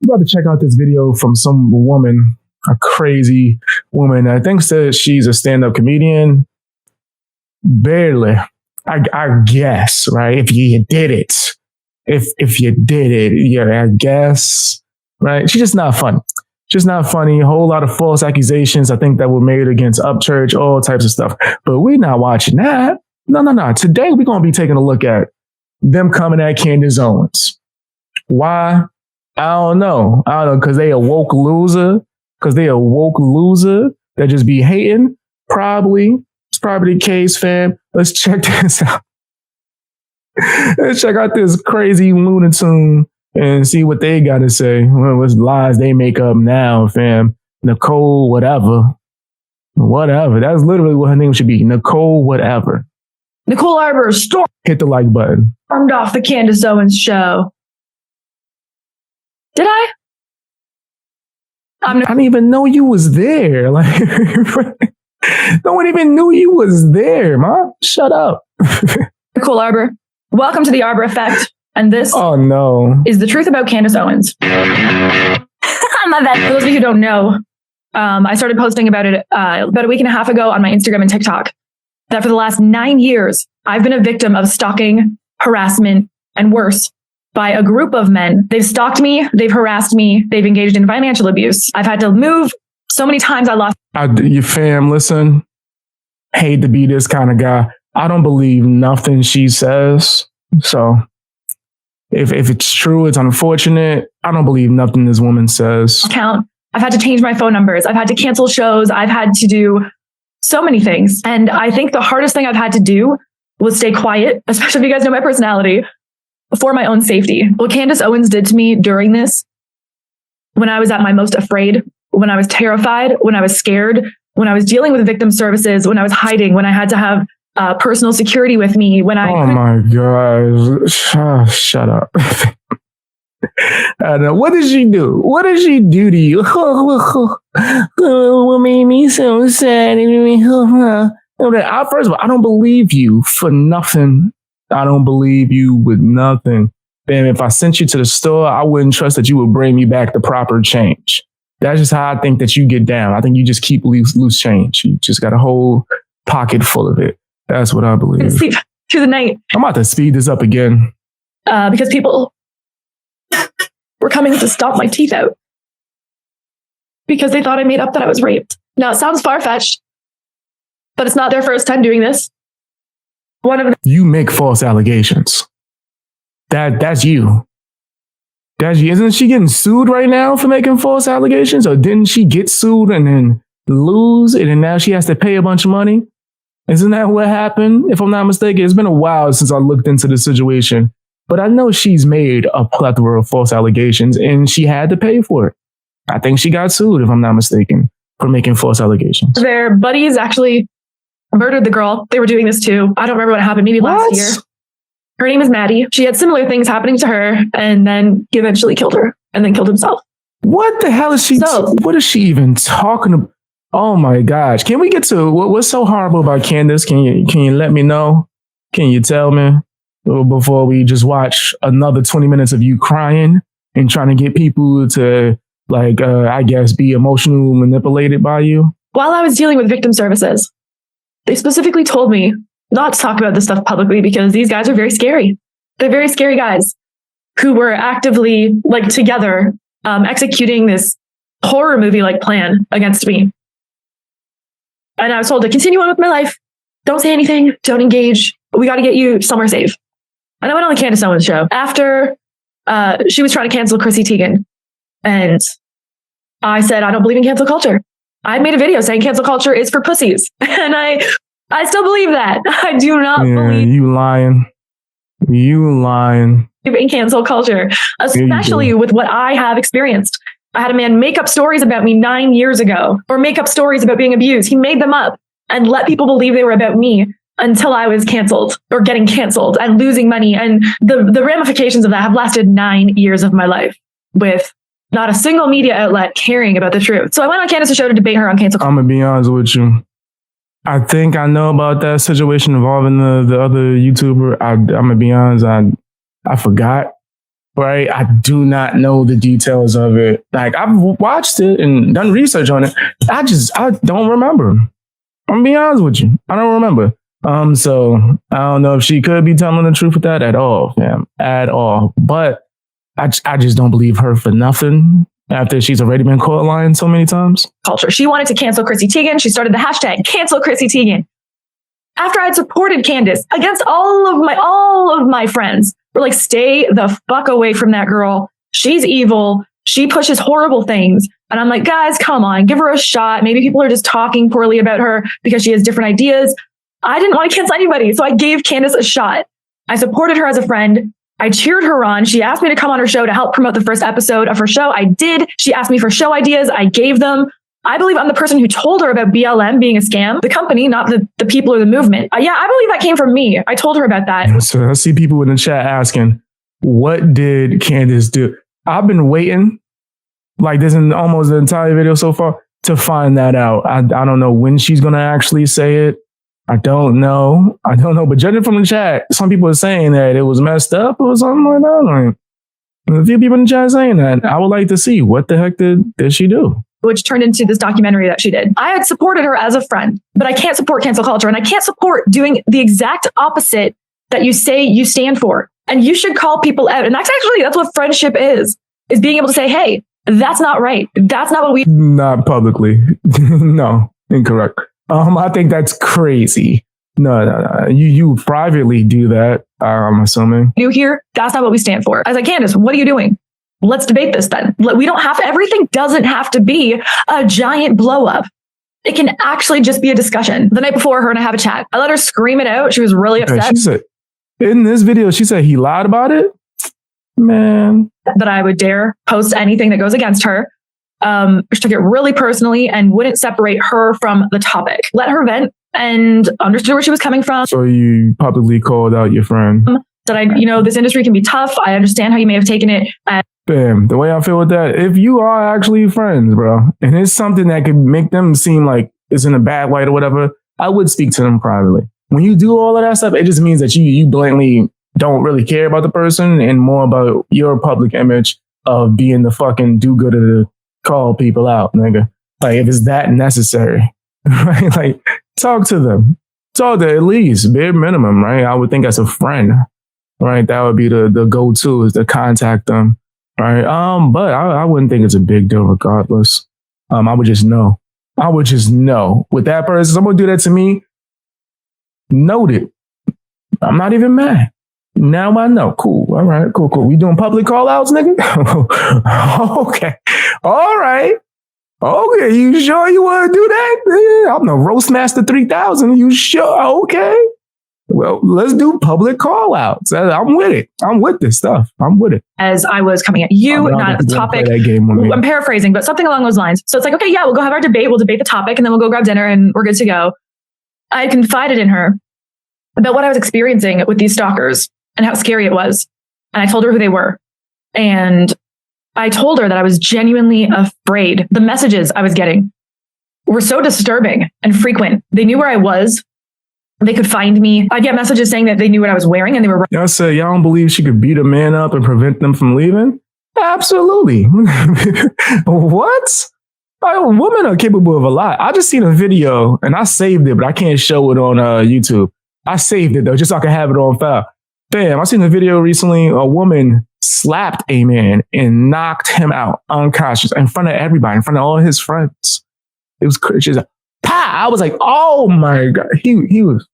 I'm about to check out this video from some woman, a crazy woman that thinks that she's a stand-up comedian. Barely. I guess, right? If you did it. If you did it, yeah, I guess, right? She's just not funny. Just not funny. A whole lot of false accusations, I think, that were made against Upchurch, all types of stuff. But we're not watching that. No. Today, we're going to be taking a look at them coming at Candace Owens. Why? I don't know. Because they a woke loser. That just be hating. Probably. It's probably the case, fam. Let's check this out. Let's check out this crazy lunatic and see what they got to say. What lies they make up now, fam. Nicole, whatever. That's literally what her name should be. Nicole, whatever. Nicole Arbour hit the like button. Stormed off the Candace Owens show. Did I? I didn't even know you was there. Like, no one even knew you was there, man. Shut up. Nicole Arbour. Welcome to the Arbour Effect. And this is the truth about Candace Owens. My bad. For those of you who don't know, I started posting about it about a week and a half ago on my Instagram and TikTok. That for the last 9 years, I've been a victim of stalking, harassment, and worse by a group of men. They've stalked me, they've harassed me, they've engaged in financial abuse. I've had to move so many times. I lost. You fam, listen, hate to be this kind of guy. I don't believe nothing she says. So if it's true, it's unfortunate. I don't believe nothing this woman says. I've had to change my phone numbers. I've had to cancel shows. I've had to do so many things. And I think the hardest thing I've had to do was stay quiet, especially if you guys know my personality, for my own safety. What Candace Owens did to me during this, when I was at my most afraid, when I was terrified, when I was scared, when I was dealing with victim services, when I was hiding, when I had to have personal security with me, when I... Oh my gosh. Shut up. I know. What did she do? What did she do to you? What made me so sad? First of all, I don't believe you for nothing. I don't believe you with nothing. Damn, if I sent you to the store, I wouldn't trust that you would bring me back the proper change. That's just how I think that you get down. I think you just keep loose change. You just got a whole pocket full of it. That's what I believe. Sleep through the night. I'm about to speed this up again. Because people were coming to stomp my teeth out because they thought I made up that I was raped. Now, it sounds far-fetched, but it's not their first time doing this. You make false allegations. That's you. That's you. Isn't she getting sued right now for making false allegations? Or didn't she get sued and then lose it and now she has to pay a bunch of money? Isn't that what happened? If I'm not mistaken, it's been a while since I looked into the situation. But I know she's made a plethora of false allegations and she had to pay for it. I think she got sued, if I'm not mistaken, for making false allegations. Their buddies actually murdered the girl. They were doing this too. I don't remember what happened, maybe last year. Her name is Maddie. She had similar things happening to her and then he eventually killed her and then killed himself. What the hell is she? What is she even talking about? Oh my gosh. Can we get to what's so horrible about Candace? Can you let me know? Can you tell me before we just watch another 20 minutes of you crying and trying to get people to I guess be emotionally manipulated by you? While I was dealing with victim services, they specifically told me not to talk about this stuff publicly because these guys are very scary. They're very scary guys who were actively together executing this horror movie plan against me. And I was told to continue on with my life. Don't say anything. Don't engage. We got to get you somewhere safe. And I went on the Candace Owens show after she was trying to cancel Chrissy Teigen. And I said, I don't believe in cancel culture. I made a video saying cancel culture is for pussies. And I still believe that. I do not believe. You lying. In cancel culture, especially with what I have experienced. I had a man make up stories about me 9 years ago, or make up stories about being abused. He made them up and let people believe they were about me until I was canceled or getting canceled and losing money. And the ramifications of that have lasted 9 years of my life with not a single media outlet caring about the truth. So I went on Candace's show to debate her on cancel culture. I'm going to be honest with you. I think I know about that situation involving the other YouTuber. I'm going to be honest. I forgot. right? I do not know the details of it. Like, I've watched it and done research on it. I don't remember. I'm gonna be honest with you. I don't remember. So I don't know if she could be telling the truth with that at all, fam, at all. But I just don't believe her for nothing after she's already been caught lying so many times. Culture. She wanted to cancel Chrissy Teigen. She started the hashtag cancel Chrissy Teigen. After I'd supported Candace against all of my friends, were like, stay the fuck away from that girl. She's evil. She pushes horrible things. And I'm like, guys, come on, give her a shot. Maybe people are just talking poorly about her because she has different ideas. I didn't want to cancel anybody, so I gave Candace a shot. I supported her as a friend. I cheered her on. She asked me to come on her show to help promote the first episode of her show. I did. She asked me for show ideas. I gave them. I believe I'm the person who told her about BLM being a scam. The company, not the people or the movement. Yeah, I believe that came from me. I told her about that. So I see people in the chat asking, what did Candace do? I've been waiting, like this in almost the entire video so far, to find that out. I don't know when she's going to actually say it. I don't know. But judging from the chat, some people are saying that it was messed up or something like that. Like, a few people in the chat saying that. I would like to see what the heck did she do? Which turned into this documentary that she did. I had supported her as a friend, but I can't support cancel culture, and I can't support doing the exact opposite that you say you stand for. And you should call people out. And that's what friendship is being able to say, hey, that's not right. That's not what we... Not publicly. No, incorrect. I think that's crazy. No. You privately do that, I'm assuming. You here? That's not what we stand for. I was like, Candace, what are you doing? Let's debate this then. We don't have to, everything doesn't have to be a giant blow up. It can actually just be a discussion. The night before, her and I have a chat. I let her scream it out. She was really upset. She said, in this video, she said he lied about it. Man. That I would dare post anything that goes against her. She took it really personally and wouldn't separate her from the topic. Let her vent and understood where she was coming from. So you publicly called out your friend. That this industry can be tough. I understand how you may have taken it. Bam. The way I feel with that, if you are actually friends, bro, and it's something that could make them seem like it's in a bad light or whatever, I would speak to them privately. When you do all of that stuff, it just means that you blatantly don't really care about the person and more about your public image of being the fucking do-gooder to call people out, nigga. Like, if it's that necessary, right? Like, talk to them. Talk to at least bare minimum, right? I would think as a friend, right? That would be the go-to, is to contact them, right? But I wouldn't think it's a big deal regardless. I would just know. With that person, someone do that to me, note it. I'm not even mad. Now I know. Cool. All right. Cool. We doing public call outs, nigga? Okay. All right. Okay. You sure you want to do that? Yeah, I'm the Roastmaster 3000. You sure? Okay. Well, let's do public call outs. I'm with it. I'm with this stuff. I'm with it. As I was coming at you, not at the topic. I'm paraphrasing, but something along those lines. So it's like, okay, yeah, we'll go have our debate. We'll debate the topic and then we'll go grab dinner and we're good to go. I confided in her about what I was experiencing with these stalkers and how scary it was. And I told her who they were. And I told her that I was genuinely afraid. The messages I was getting were so disturbing and frequent. They knew where I was. They could find me. I'd get messages saying that they knew what I was wearing and they were... Y'all say y'all don't believe she could beat a man up and prevent them from leaving? Absolutely. What? Women are capable of a lot. I just seen a video and I saved it, but I can't show it on YouTube. I saved it though, just so I can have it on file. Bam, I seen a video recently. A woman slapped a man and knocked him out unconscious in front of everybody, in front of all his friends. It was crazy. She was like, "Pa!" I was like, "Oh my God." He was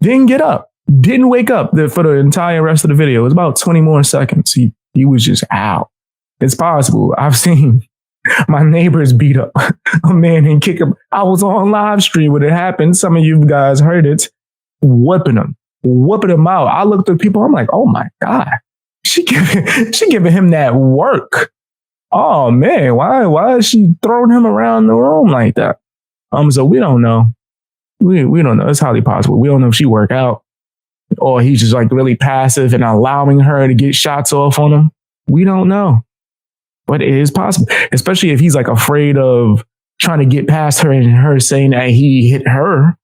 didn't get up, didn't wake up for the entire rest of the video. It was about 20 more seconds. He was just out. It's possible. I've seen my neighbors beat up a man and kick him. I was on live stream when it happened. Some of you guys heard it. Whooping him out. I looked at people. I'm like, oh my God, she giving him that work. Oh man, why is she throwing him around the room like that? So we don't know. We don't know. It's highly possible. We don't know if she worked out or he's just like really passive and allowing her to get shots off on him. We don't know, but it is possible, especially if he's like afraid of trying to get past her and her saying that he hit her.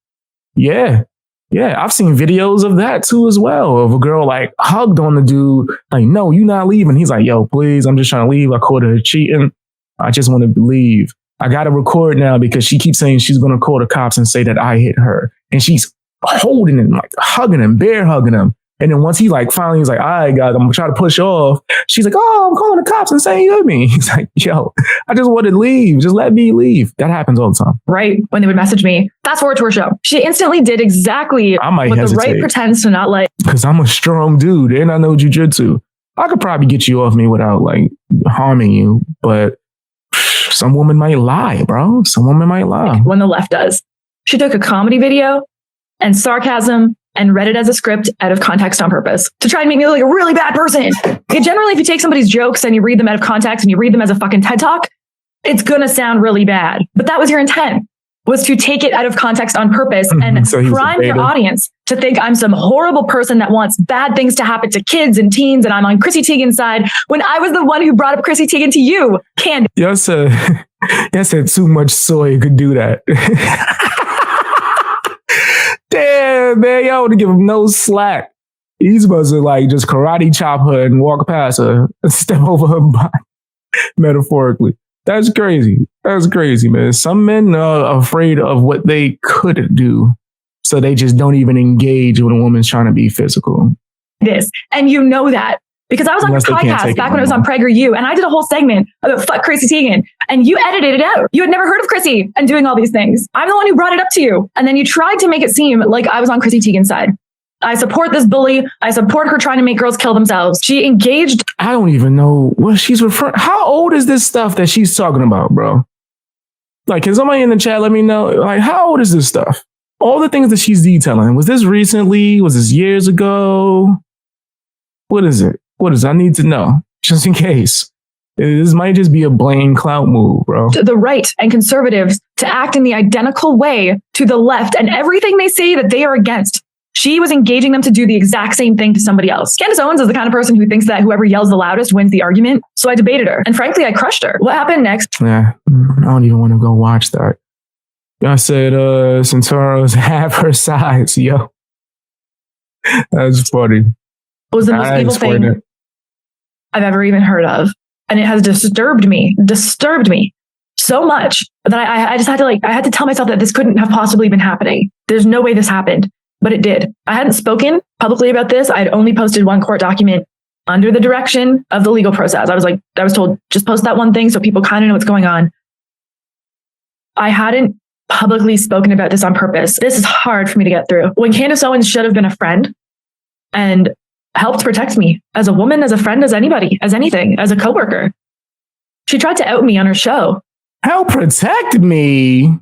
Yeah. Yeah, I've seen videos of that too as well. Of a girl like hugged on the dude, like, no, you not leaving. He's like, yo, please, I'm just trying to leave. I caught her cheating. I just want to leave. I got to record now because she keeps saying she's going to call the cops and say that I hit her. And she's holding him, like hugging him, bear hugging him. And then once he like finally he's like, all right, guys, I'm gonna try to push off. She's like, oh, I'm calling the cops and saying you hit me. He's like, yo, I just want to leave. Just let me leave. That happens all the time. Right. When they would message me, fast forward to her show. She instantly did exactly what the right pretends to not like. Because I'm a strong dude and I know jujitsu. I could probably get you off me without like harming you. But some woman might lie, bro. Some woman might lie. When the left does. She took a comedy video and sarcasm and read it as a script out of context on purpose to try and make me look like a really bad person. Generally, if you take somebody's jokes and you read them out of context and you read them as a fucking TED Talk, it's going to sound really bad. But that was your intent, was to take it out of context on purpose and prime your audience to think I'm some horrible person that wants bad things to happen to kids and teens and I'm on Chrissy Teigen's side when I was the one who brought up Chrissy Teigen to you, Candace. Y'all said too much soy could do that. Damn, man, y'all want to give him no slack. He's supposed to like just karate chop her and walk past her and step over her body, metaphorically. That's crazy. That's crazy, man. Some men are afraid of what they could do, so they just don't even engage when a woman's trying to be physical. And you know that. Because I was on your podcast back when I was on PragerU and I did a whole segment about fuck Chrissy Teigen and you edited it out. You had never heard of Chrissy and doing all these things. I'm the one who brought it up to you. And then you tried to make it seem like I was on Chrissy Teigen's side. I support this bully. I support her trying to make girls kill themselves. She engaged. I don't even know what she's referring. How old is this stuff that she's talking about, bro? Like, can somebody in the chat let me know? Like, how old is this stuff? All the things that she's detailing. Was this recently? Was this years ago? What is it? What is it? I need to know, just in case. This might just be a blatant clout move, bro. The right and conservatives to act in the identical way to the left and everything they say that they are against. She was engaging them to do the exact same thing to somebody else. Candace Owens is the kind of person who thinks that whoever yells the loudest wins the argument. So I debated her. And frankly, I crushed her. What happened next? Yeah, I don't even want to go watch that. I said, Centauros have her size, yo. That's funny. It was the most evil thing I've ever even heard of. And it has disturbed me so much that I just had to I had to tell myself that this couldn't have possibly been happening. There's no way this happened, but it did. I hadn't spoken publicly about this. I'd only posted one court document under the direction of the legal process. I was told, just post that one thing so people kind of know what's going on. I hadn't publicly spoken about this on purpose. This is hard for me to get through. When Candace Owens should have been a friend and helped protect me as a woman, as a friend, as anybody, as anything, as a coworker. She tried to out me on her show. Help protect me?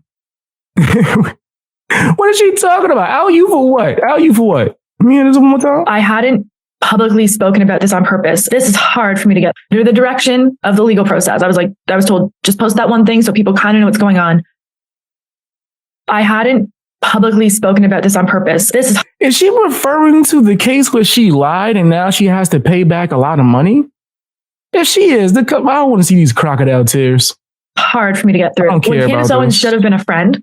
What is she talking about? Out you for what? Out you for what? Me and this one more time? I hadn't publicly spoken about this on purpose. This is hard for me to get through the direction of the legal process. I was told, just post that one thing so people kind of know what's going on. I hadn't publicly spoken about this on purpose. Is she referring to the case where she lied and now she has to pay back a lot of money? If she is, I don't want to see these crocodile tears. Hard for me to get through. I don't care when Candace about Owens this. should have been a friend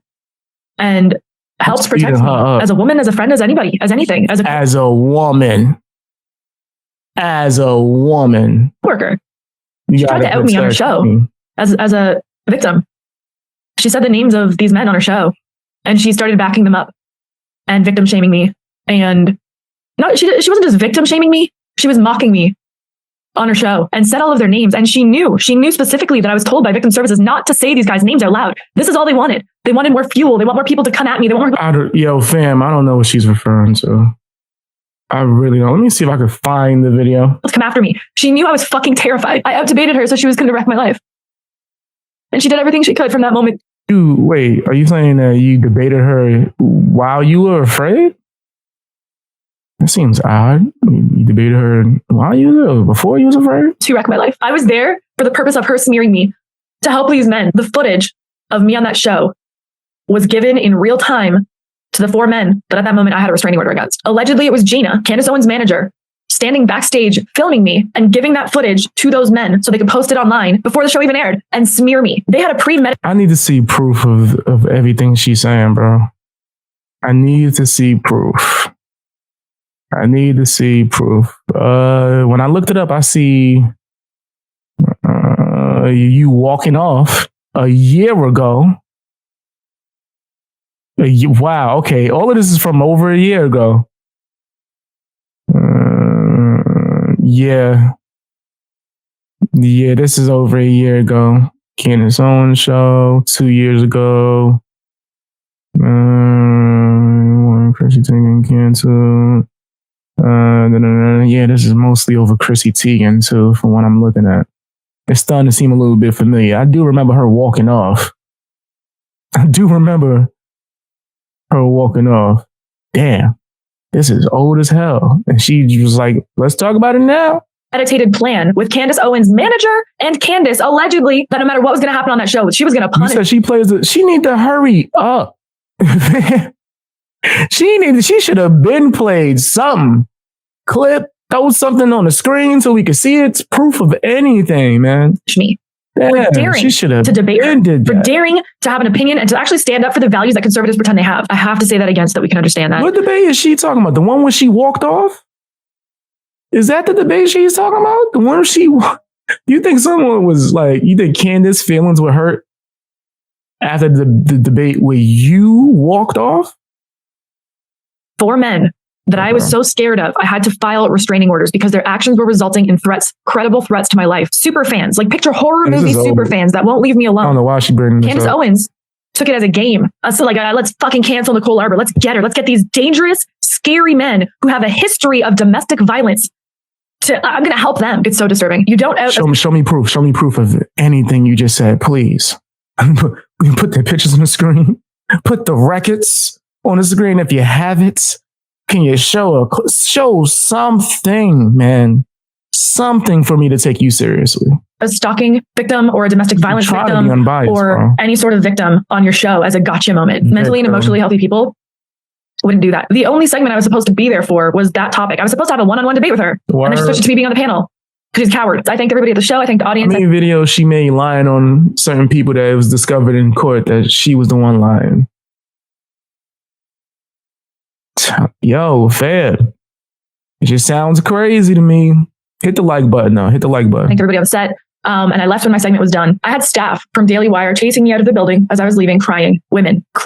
and helped protect me as a woman, as a friend, as anybody, as anything, as a woman, worker. She tried to out me on her show as a victim. She said the names of these men on her show. And she started backing them up and victim shaming me. And no, she wasn't just victim shaming me. She was mocking me on her show and said all of their names. And she knew specifically that I was told by victim services not to say these guys' names out loud. This is all they wanted. They wanted more fuel. They want more people to come at me. They want more. Yo, fam, I don't know what she's referring to. I really don't. Let me see if I can find the video. Let's come after me. She knew I was fucking terrified. I out-debated her, so she was going to wreck my life. And she did everything she could from that moment. Dude, wait, are you saying that you debated her while you were afraid? That seems odd. You debated her while you were, before you was afraid? To wreck my life. I was there for the purpose of her smearing me to help these men. The footage of me on that show was given in real time to the 4 men that at that moment I had a restraining order against. Allegedly, it was Gina, Candace Owens' manager, standing backstage filming me and giving that footage to those men so they could post it online before the show even aired and smear me. They had a pre-med. I need to see proof of everything she's saying, bro. I need to see proof. I need to see proof. When I looked it up, I see you walking off a year ago. Wow. Okay. All of this is from over a year ago. Yeah. Yeah, this is over a year ago. Candace Owens show 2 years ago. Chrissy Teigen canceled. Yeah, this is mostly over Chrissy Teigen too, from what I'm looking at. It's starting to seem a little bit familiar. I do remember her walking off. Damn, this is old as hell. And she was like, let's talk about it now. Meditated plan with Candace Owens' manager and Candace allegedly that no matter what was going to happen on that show, she was going to punish. You said she need to hurry up. She should have been played something. Clip, throw something on the screen so we could see it. It's proof of anything, man. Me. Yeah, daring she should have to debate her, for that. daring to have an opinion and to actually stand up for the values that conservatives pretend they have. I have to say that again so that we can understand that. What debate is she talking about? The one where she walked off? Is that the debate she's talking about? The one where you think someone was like, you think Candace's feelings were hurt after the debate where you walked off? 4 men that I was so scared of, I had to file restraining orders because their actions were resulting in threats, credible threats to my life. Super fans, like picture horror movie super fans that won't leave me alone. I don't know why she bringing this Candace up. Owens took it as a game. So like, let's fucking cancel Nicole Arbour. Let's get her. Let's get these dangerous, scary men who have a history of domestic violence. I'm going to help them. It's so disturbing. You don't show me proof. Show me proof of anything you just said, please. Put the pictures on the screen. Put the records on the screen if you have it. Can you show something, man? Something for me to take you seriously. A stalking victim or a domestic violence victim unbiased, or bro. Any sort of victim on your show as a gotcha moment. Mentally and emotionally healthy people wouldn't do that. The only segment I was supposed to be there for was that topic. I was supposed to have a one-on-one debate with her. Word. And then she switched to me being on the panel because she's cowards. I thanked everybody at the show. I thanked the audience. How many videos she made lying on certain people that it was discovered in court that she was the one lying? Yo, fair. It just sounds crazy to me. Hit the like button though. Hit the like button. I think everybody upset. And I left when my segment was done. I had staff from Daily Wire chasing me out of the building as I was leaving, crying. Women crying.